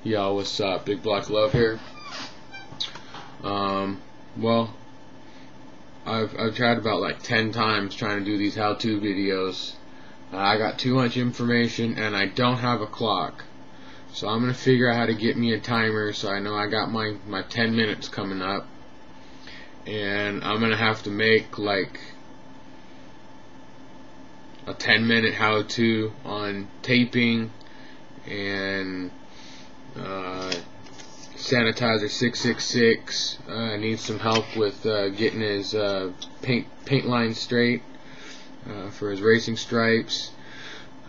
Yo, what's up? Big Black Love here. Well, I've tried about like 10 times trying to do these how-to videos. I got too much information and I don't have a clock. So I'm gonna figure out how to get me a timer so I know I got my 10 minutes coming up. And I'm gonna have to make like a 10-minute how-to on taping and Sanitizer 666 needs some help with getting his paint line straight for his racing stripes.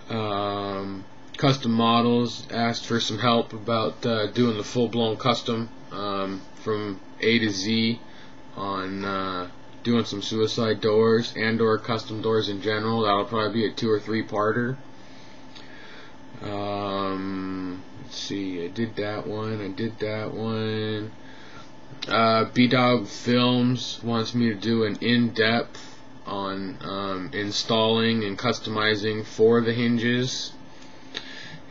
Custom Models asked for some help about doing the full-blown custom from A to Z on doing some suicide doors and/or custom doors in general. That'll probably be a 2 or 3 parter. Let's see, I did that one. B-Dog Films wants me to do an in-depth on installing and customizing for the hinges.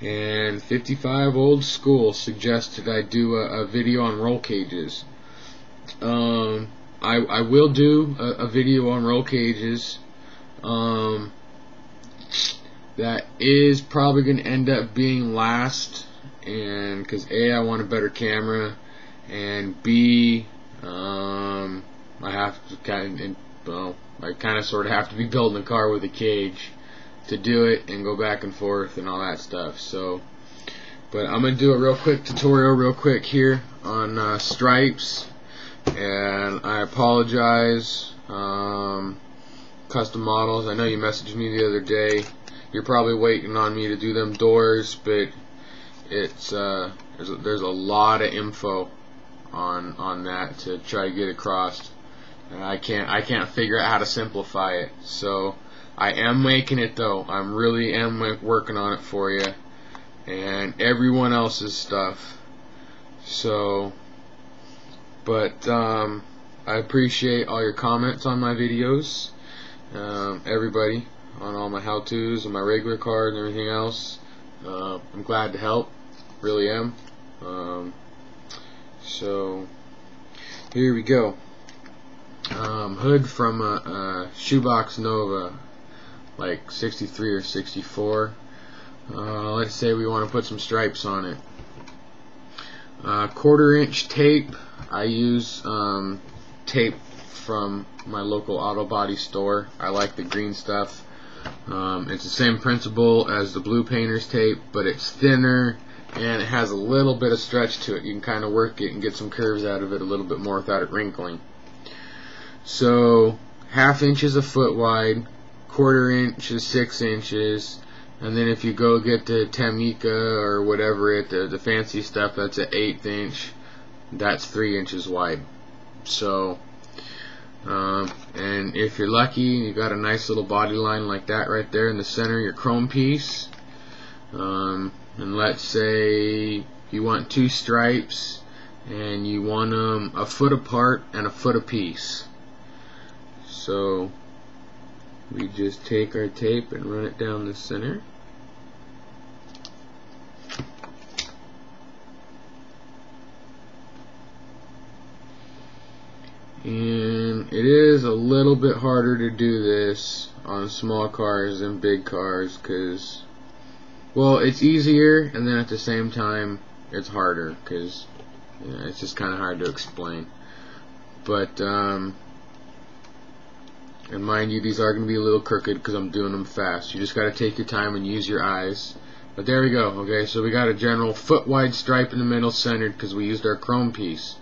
And 55 Old School suggested I do a video on roll cages. I will do a video on roll cages. That is probably going to end up being last, and because A, I want a better camera, and B, I have to kind of sort of have to be building a car with a cage to do it and go back and forth and all that stuff. So, but I'm gonna do a real quick tutorial real quick here on stripes, and I apologize, Custom Models. I know you messaged me the other day. You're probably waiting on me to do them doors, but it's there's a lot of info on that to try to get across, and I can't figure out how to simplify it. So I am making it though. I really am working on it for you and everyone else's stuff. So, but I appreciate all your comments on my videos, everybody, on all my how-tos and my regular card and everything else. I'm glad to help, really am. So here we go. Hood from a Shoebox Nova, like 63 or 64. Let's say we want to put some stripes on it. 1/4-inch tape. I use tape from my local auto body store. I like the green stuff. It's the same principle as the Blue Painters tape, but it's thinner and it has a little bit of stretch to it. You can kind of work it and get some curves out of it a little bit more without it wrinkling. So 1/2 inch is a foot wide, 1/4 inch is 6 inches, and then if you go get the Tamiya or whatever the fancy stuff, that's an 1/8 inch. That's 3 inches wide. So and if you're lucky, you got a nice little body line like that right there in the center of your chrome piece. And let's say you want 2 stripes and you want them a foot apart and a foot apiece. So we just take our tape and run it down the center. And it is a little bit harder to do this on small cars than big cars, because, well, it's easier, and then at the same time it's harder, because it's just kind of hard to explain. But and mind you, these are going to be a little crooked because I'm doing them fast. You just got to take your time and use your eyes. But there we go. Okay, so we got a general foot wide stripe in the middle, centered, because we used our chrome piece.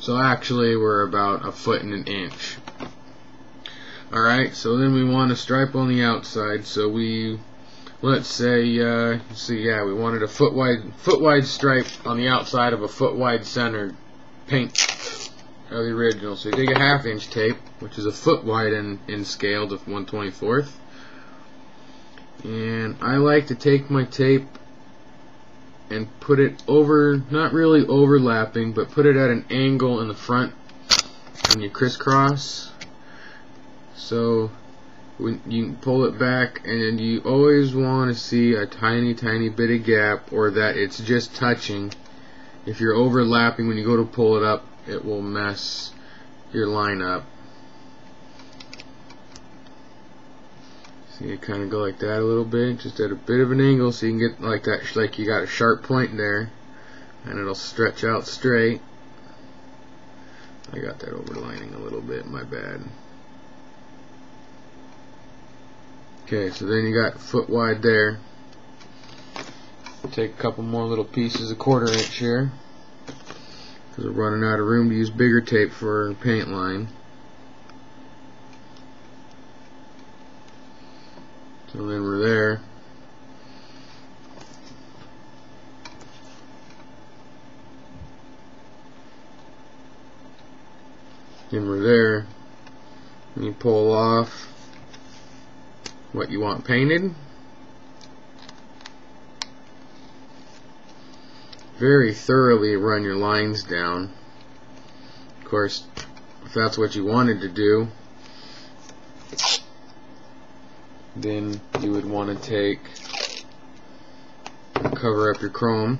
So actually we're about 1 foot and 1 inch. Alright, so then we want a stripe on the outside. So let's say we wanted a foot wide stripe on the outside of a foot wide centered paint of the original. So you take a 1/2 inch tape, which is a foot wide in scale to 1/24, and I like to take my tape and put it over, not really overlapping, but put it at an angle in the front when you crisscross. So when you pull it back, and you always want to see a tiny bit of gap, or that it's just touching if you're overlapping when you go to pull it up, it will mess your line up. So you kind of go like that a little bit, just at a bit of an angle, so you can get like that, like you got a sharp point there, and it'll stretch out straight. I got that overlining a little bit, my bad. Okay, so then you got foot wide there. Take a couple more little pieces of 1/4 inch here, because we're running out of room to use bigger tape for our paint line. So then we're there. Then we're there. And you pull off what you want painted. Very thoroughly run your lines down. Of course, if that's what you wanted to do, then you would want to take and cover up your chrome.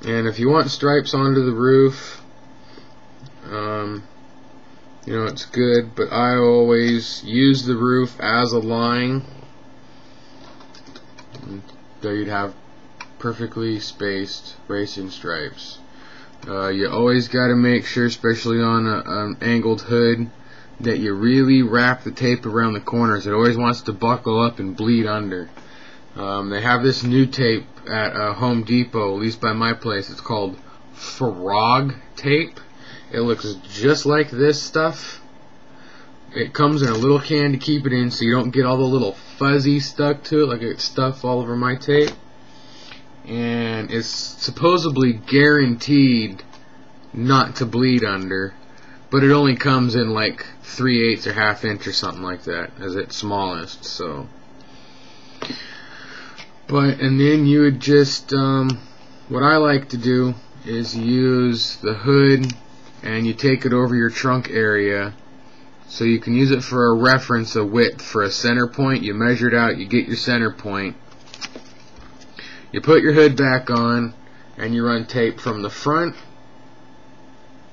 And if you want stripes onto the roof, you know, it's good, but I always use the roof as a line. There you'd have perfectly spaced racing stripes. You always got to make sure, especially on an angled hood, that you really wrap the tape around the corners. It always wants to buckle up and bleed under. They have this new tape at Home Depot, at least by my place. It's called Frog tape. It looks just like this stuff. It comes in a little can to keep it in, so you don't get all the little fuzzy stuck to it, like it's stuff all over my tape. And it's supposedly guaranteed not to bleed under, but it only comes in like 3/8 or 1/2 inch or something like that as its smallest. So, and then you would just what I like to do is use the hood and you take it over your trunk area, so you can use it for a reference, a width for a center point. You measure it out, you get your center point, you put your hood back on, and you run tape from the front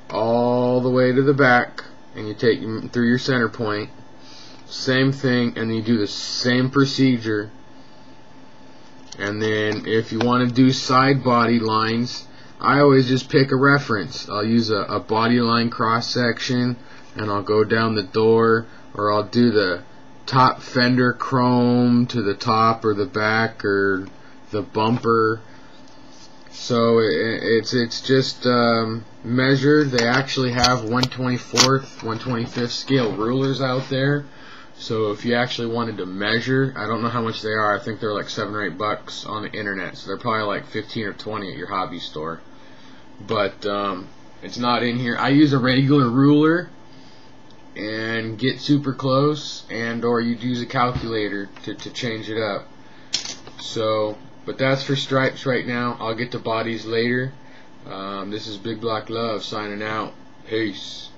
all the way to the back, and you take through your center point. Same thing, and then you do the same procedure. And then if you want to do side body lines, I always just pick a reference. I'll use a body line cross section, and I'll go down the door, or I'll do the top fender chrome to the top or the back or the bumper. So it's just measured. They actually have 1/24th, 1/25th scale rulers out there. So if you actually wanted to measure, I don't know how much they are. I think they're like $7 or $8 on the internet. So they're probably like 15 or 20 at your hobby store. But it's not in here. I use a regular ruler and get super close, and or you'd use a calculator to change it up. So, but that's for stripes right now. I'll get to bodies later. This is Big Black Love signing out. Peace.